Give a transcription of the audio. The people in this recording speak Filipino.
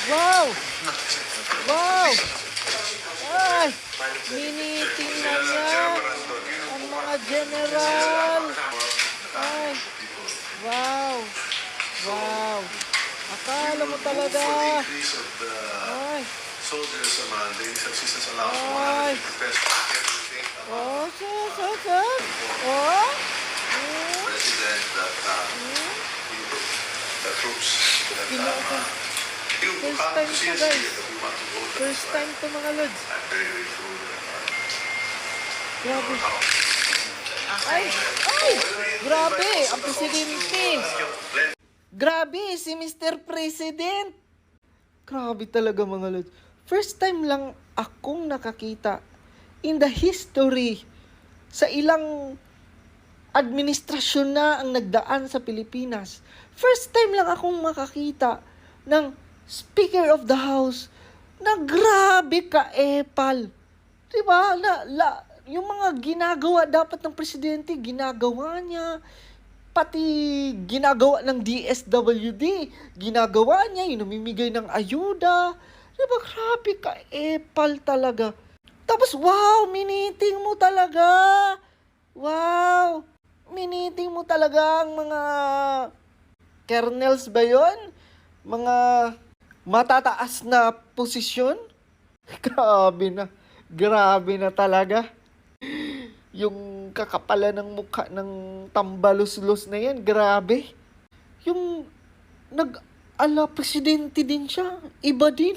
Wow! Wow! Ay! Miniting na niya ang mga general. Ay! Wow! Wow! Akala mo talaga. Ay! Soldiers the assistance allows Ay! 150 pesos for everything Oh, sus. Oh? president that the troops that First time to, guys. that we want to go to. First time to, mga lods. I'm very grateful. Grabe. Ay! Grabe! Ang presidente! Grabe! Si Mr. President! Grabe talaga, mga lods. First time lang akong nakakita in the history sa ilang administrasyon na ang nagdaan sa Pilipinas. First time lang akong makakita ng Speaker of the House na grabe ka-epal. Diba? Yung mga ginagawa dapat ng presidente, ginagawa niya. Pati ginagawa ng DSWD, ginagawa niya, yung namimigay ng ayuda. Diba? Grabe ka-epal talaga. Tapos, wow, miniting mo talaga. Wow, miniting mo talaga ang mga kernels ba yun? Mga matataas na posisyon? Grabe na talaga. Yung kakapalan ng mukha ng tambalos-los na yan, grabe. Yung presidente din siya, iba din.